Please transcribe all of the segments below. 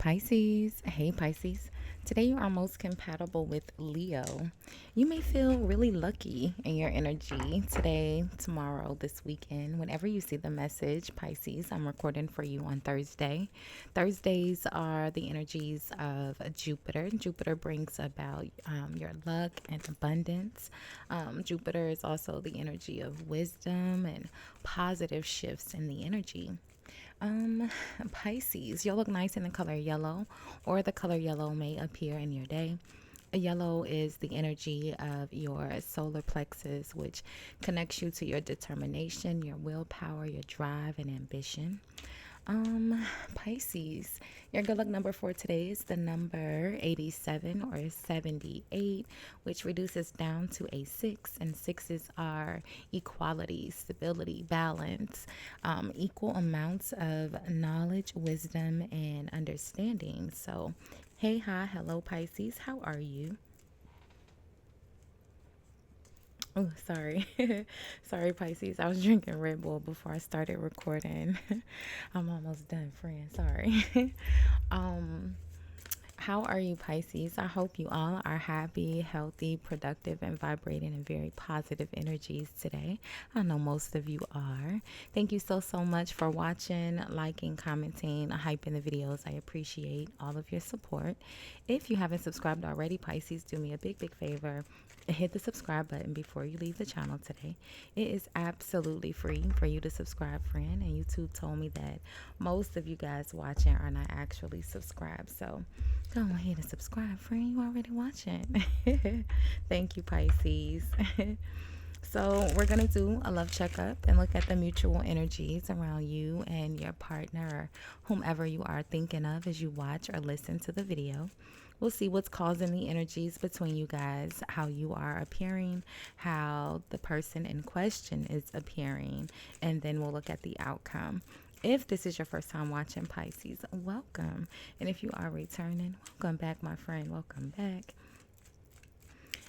Pisces. Hey Pisces. Today you are most compatible with Leo. You may feel really lucky in your energy today, tomorrow, this weekend. Whenever you see the message, Pisces, I'm recording for you on Thursday. Thursdays are the energies of Jupiter. Jupiter brings about your luck and abundance. Jupiter is also the energy of wisdom and positive shifts in the energy. Um, Pisces, you'll look nice in the color yellow, or the color yellow may appear in your day. Yellow is the energy of your solar plexus, which connects you to your determination, your willpower, your drive, and ambition. Pisces, your good luck number for today is the number 87 or 78, which reduces down to a 6. And sixes are equality, stability, balance, equal amounts of knowledge, wisdom, and understanding. So, hey, hi, hello, Pisces. How are you? Oh, sorry. Sorry, Pisces. I was drinking Red Bull before I started recording. I'm almost done, friend. Sorry. um, how are you, Pisces? I hope you all are happy, healthy, productive, and vibrating in very positive energies today. I know most of you are. Thank you so much for watching, liking, commenting, hyping the videos. I appreciate all of your support. If you haven't subscribed already, Pisces, do me a big favor. Hit the subscribe button before you leave the channel today. It is absolutely free for you to subscribe, friend. And YouTube told me that most of you guys watching are not actually subscribed. So go ahead and subscribe, friend. You already watching. Thank you, Pisces. So we're going to do a love checkup and look at the mutual energies around you and your partner or whomever you are thinking of as you watch or listen to the video. We'll see what's causing the energies between you guys, how you are appearing, how the person in question is appearing, and then we'll look at the outcome. If this is your first time watching, Pisces, welcome. And if you are returning, welcome back, my friend. Welcome back.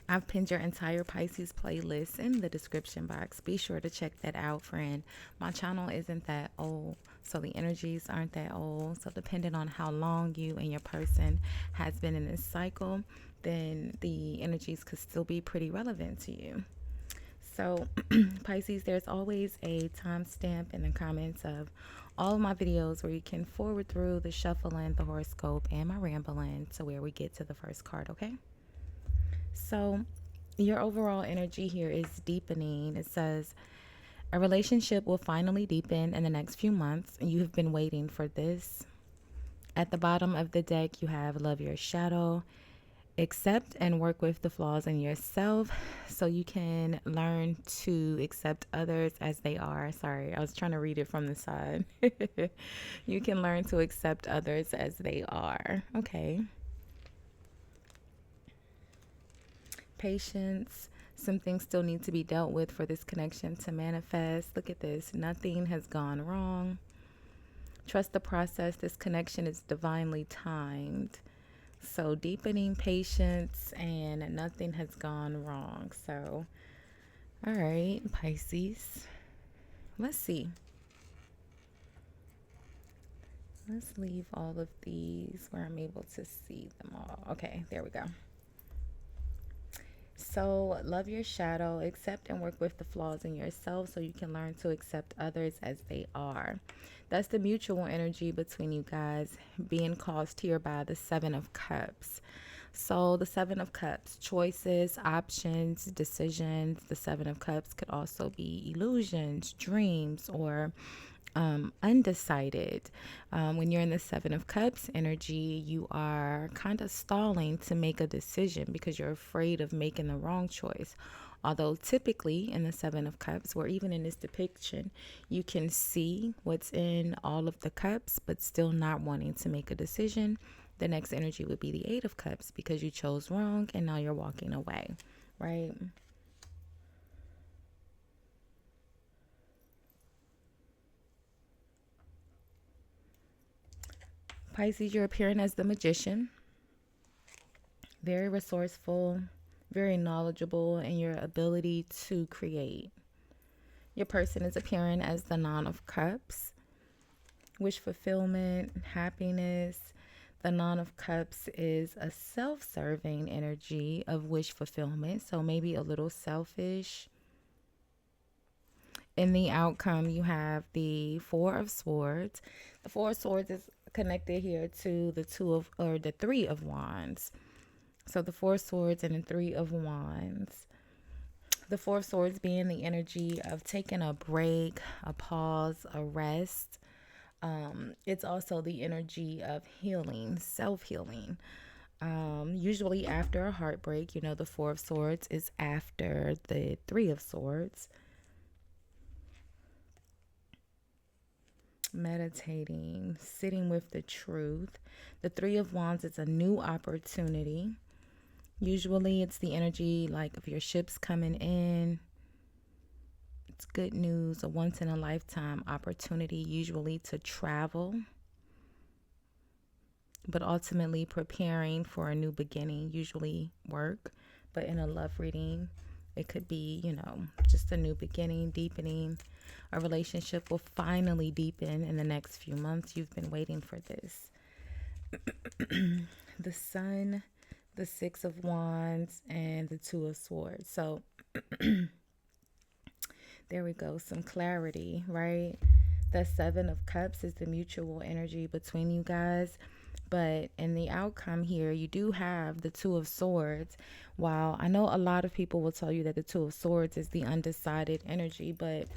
I've pinned your entire Pisces playlist in the description box. Be sure to check that out, friend. My channel isn't that old, so the energies aren't that old. So depending on how long you and your person has been in this cycle, then the energies could still be pretty relevant to you. So Pisces, there's always a timestamp in the comments of all of my videos where you can forward through the shuffling, the horoscope, and my rambling to where we get to the first card, okay? So, your overall energy here is deepening. It says a relationship will finally deepen in the next few months. You have been waiting for this. At the bottom of the deck, you have love your shadow, accept and work with the flaws in yourself so you can learn to accept others as they are. Sorry, I was trying to read it from the side. You can learn to accept others as they are. Okay. Patience. Some things still need to be dealt with for this connection to manifest. Look at this. Nothing has gone wrong. Trust the process. This connection is divinely timed. So deepening patience and nothing has gone wrong. So, all right, Pisces. Let's see. Let's leave all of these where I'm able to see them all. Okay, there we go. So, love your shadow, accept and work with the flaws in yourself so you can learn to accept others as they are. That's the mutual energy between you guys being caused here by the Seven of Cups. So, the Seven of Cups, choices, options, decisions. The Seven of Cups could also be illusions, dreams, or undecided. When you're in the Seven of Cups energy, you are kind of stalling to make a decision because you're afraid of making the wrong choice. Although typically in the Seven of Cups, or even in this depiction, you can see what's in all of the cups, but still not wanting to make a decision. The next energy would be the Eight of Cups because you chose wrong and now you're walking away, right? Pisces, you're appearing as the Magician. Very resourceful, very knowledgeable in your ability to create. Your person is appearing as the Nine of Cups, wish fulfillment, happiness. The Nine of Cups is a self-serving energy of wish fulfillment, so maybe a little selfish. In the outcome, you have the Four of Swords. The Four of Swords is connected here to the Three of Wands. So the Four of Swords and the Three of Wands. The Four of Swords being the energy of taking a break, a pause, a rest. It's also the energy of healing, self-healing. Usually after a heartbreak, the Four of Swords is after the Three of Swords. Meditating, sitting with the truth. The Three of Wands is a new opportunity. Usually it's the energy like of your ships coming in. It's good news, a once in a lifetime opportunity, usually to travel, but ultimately preparing for a new beginning, usually work. But in a love reading, it could be, just a new beginning, deepening. A relationship will finally deepen in the next few months. You've been waiting for this. The Sun, the Six of Wands, and the Two of Swords. So there we go. Some clarity, right? The Seven of Cups is the mutual energy between you guys. But in the outcome here, you do have the Two of Swords. While I know a lot of people will tell you that the Two of Swords is the undecided energy, but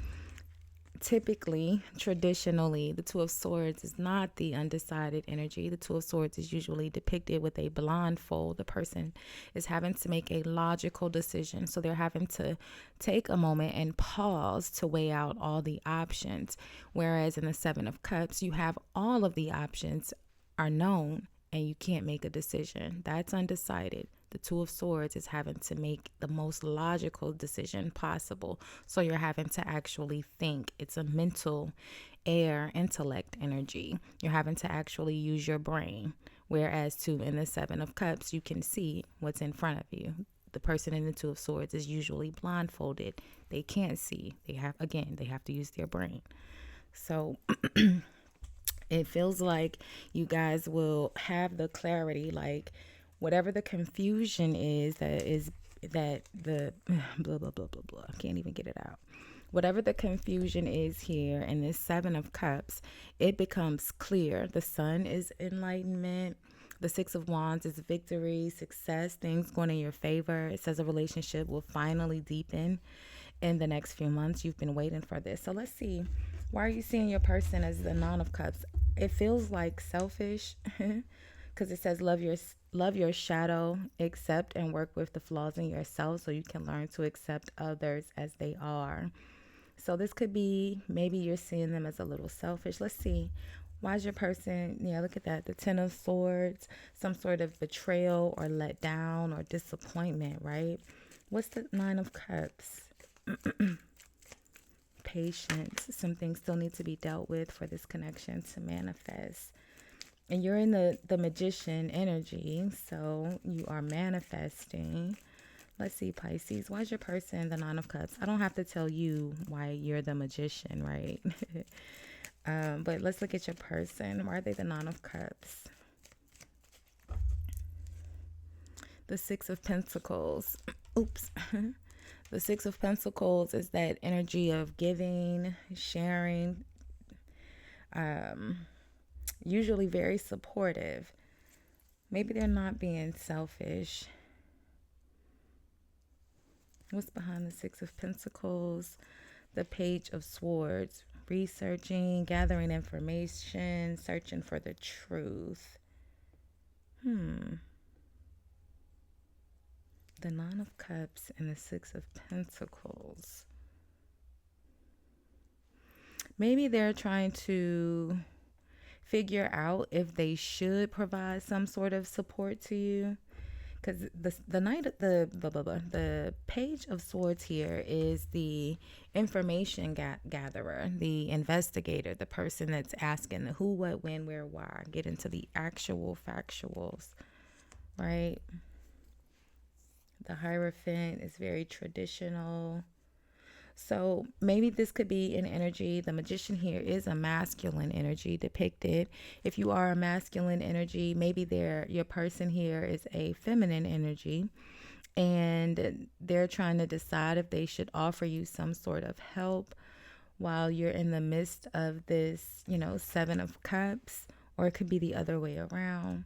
typically, traditionally, the Two of Swords is not the undecided energy. The Two of Swords is usually depicted with a blindfold. The person is having to make a logical decision. So they're having to take a moment and pause to weigh out all the options. Whereas in the Seven of Cups, you have all of the options are known and you can't make a decision. That's undecided. The Two of Swords is having to make the most logical decision possible. So you're having to actually think. It's a mental intellect energy. You're having to actually use your brain. Whereas in the Seven of Cups, you can see what's in front of you. The person in the Two of Swords is usually blindfolded. They can't see. They have to use their brain. So it feels like you guys will have the clarity, like whatever the confusion is that the blah, blah, blah, blah, blah. I can't even get it out. Whatever the confusion is here in this Seven of Cups, it becomes clear. The Sun is enlightenment. The Six of Wands is victory, success, things going in your favor. It says a relationship will finally deepen in the next few months. You've been waiting for this. So let's see. Why are you seeing your person as the Nine of Cups? It feels like selfish because it says love your shadow, accept and work with the flaws in yourself so you can learn to accept others as they are. So this could be, maybe you're seeing them as a little selfish. Let's see. Why is your person, look at that. The Ten of Swords, some sort of betrayal or let down or disappointment, right? What's the Nine of Cups? Patience. Some things still need to be dealt with for this connection to manifest. And you're in the Magician energy, so you are manifesting. Let's see, Pisces. Why is your person the Nine of Cups? I don't have to tell you why you're the Magician, right? But let's look at your person. Why are they the Nine of Cups? The Six of Pentacles. Oops. The Six of Pentacles is that energy of giving, sharing, usually very supportive. Maybe they're not being selfish. What's behind the Six of Pentacles? The Page of Swords. Researching, gathering information, searching for the truth. The Nine of Cups and the Six of Pentacles. Maybe they're trying to figure out if they should provide some sort of support to you. Because the Page of Swords here is the information gatherer, the investigator, the person that's asking the who, what, when, where, why. Get into the actual factuals, right? The Hierophant is very traditional. So maybe this could be an energy. The magician here is a masculine energy depicted. If you are a masculine energy, maybe your person here is a feminine energy, and they're trying to decide if they should offer you some sort of help while you're in the midst of this, Seven of Cups, or it could be the other way around.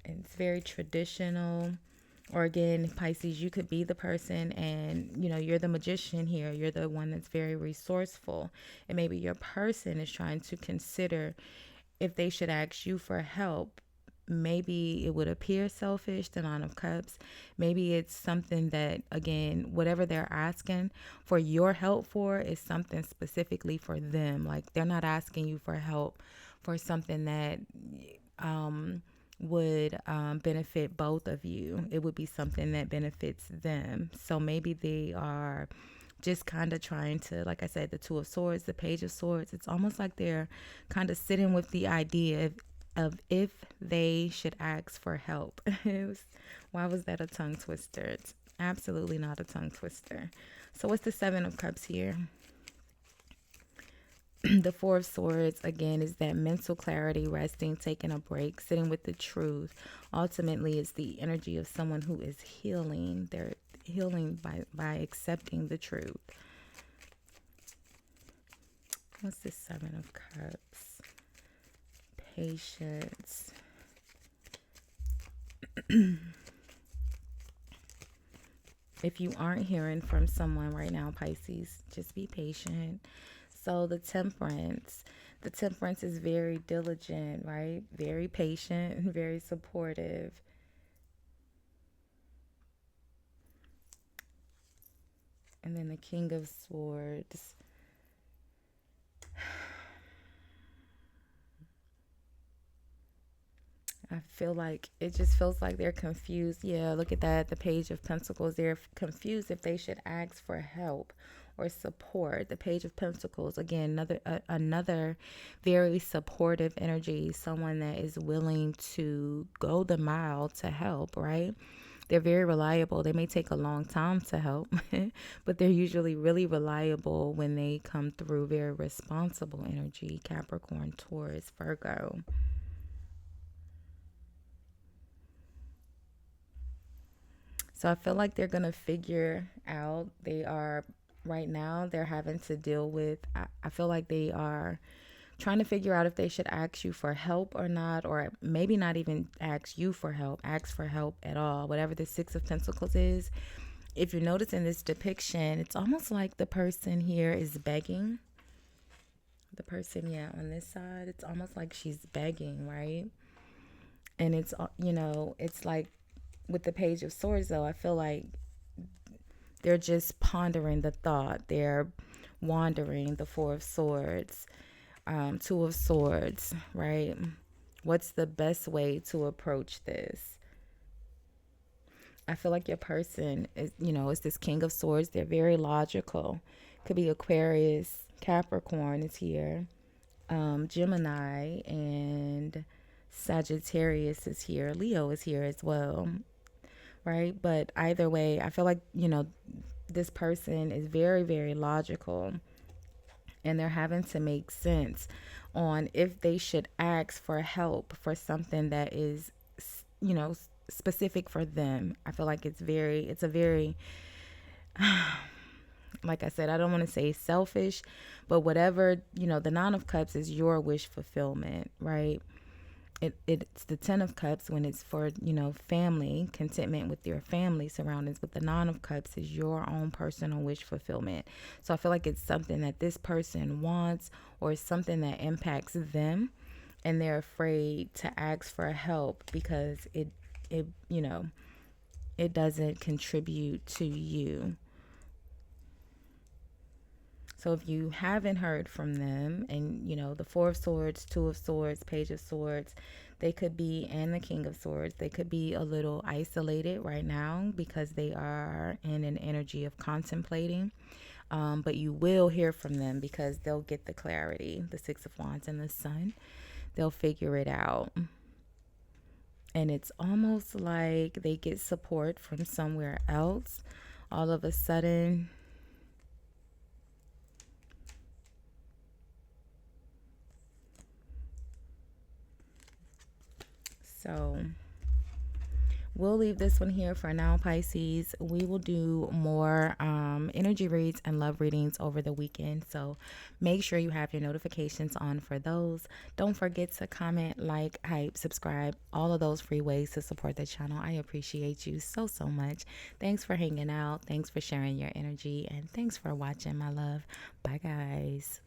It's very traditional. Or again, Pisces, you could be the person and, you're the magician here. You're the one that's very resourceful. And maybe your person is trying to consider if they should ask you for help. Maybe it would appear selfish, the Nine of Cups. Maybe it's something that, again, whatever they're asking for your help for is something specifically for them. Like they're not asking you for help for something that would benefit both of you. It would be something that benefits them. So maybe they are just kind of trying to, like I said, the Two of Swords, the Page of Swords. It's almost like they're kind of sitting with the idea of if they should ask for help. Why was that a tongue twister? It's absolutely not a tongue twister. So what's the Seven of Cups here? The Four of Swords, again, is that mental clarity, resting, taking a break, sitting with the truth. Ultimately, it's the energy of someone who is healing. They're healing by accepting the truth. What's the Seven of Cups? Patience. If you aren't hearing from someone right now, Pisces, just be patient. So the Temperance. The Temperance is very diligent, right? Very patient and very supportive. And then the King of Swords. I feel like it just feels like they're confused. Yeah, look at that. The Page of Pentacles. They're confused if they should ask for help or support. The Page of Pentacles, again, another very supportive energy. Someone that is willing to go the mile to help, right? They're very reliable. They may take a long time to help, but they're usually really reliable when they come through. Very responsible energy. Capricorn, Taurus, Virgo. So I feel like they're going to figure out, right now, they're having to deal with, I feel like they are trying to figure out if they should ask you for help or not, or maybe not even ask you for help, ask for help at all, whatever the Six of Pentacles is. If you notice in this depiction, it's almost like the person here is begging. The person, yeah, on this side, it's almost like she's begging, right? And it's like with the Page of Swords, though, I feel like they're just pondering the thought. They're wandering. The Four of Swords, Two of Swords, right? What's the best way to approach this? I feel like your person is this King of Swords. They're very logical. Could be Aquarius, Capricorn is here, Gemini, and Sagittarius is here. Leo is here as well, right? But either way, I feel like, this person is very, very logical, and they're having to make sense on if they should ask for help for something that is, specific for them. I feel like it's a very, like I said, I don't want to say selfish, but whatever, the Nine of Cups is your wish fulfillment, right? It's the Ten of Cups when it's for, family, contentment with your family surroundings. But the Nine of Cups is your own personal wish fulfillment. So I feel like it's something that this person wants, or it's something that impacts them, and they're afraid to ask for help because it it doesn't contribute to you. So if you haven't heard from them, and the Four of Swords, Two of Swords, Page of Swords, they could be, and the King of Swords, they could be a little isolated right now because they are in an energy of contemplating. But you will hear from them because they'll get the clarity. The Six of Wands and the Sun, they'll figure it out. And it's almost like they get support from somewhere else. all of a sudden. So we'll leave this one here for now, Pisces. We will do more energy reads and love readings over the weekend. So make sure you have your notifications on for those. Don't forget to comment, like, hype, subscribe, all of those free ways to support the channel. I appreciate you so, so much. Thanks for hanging out. Thanks for sharing your energy. And thanks for watching, my love. Bye, guys.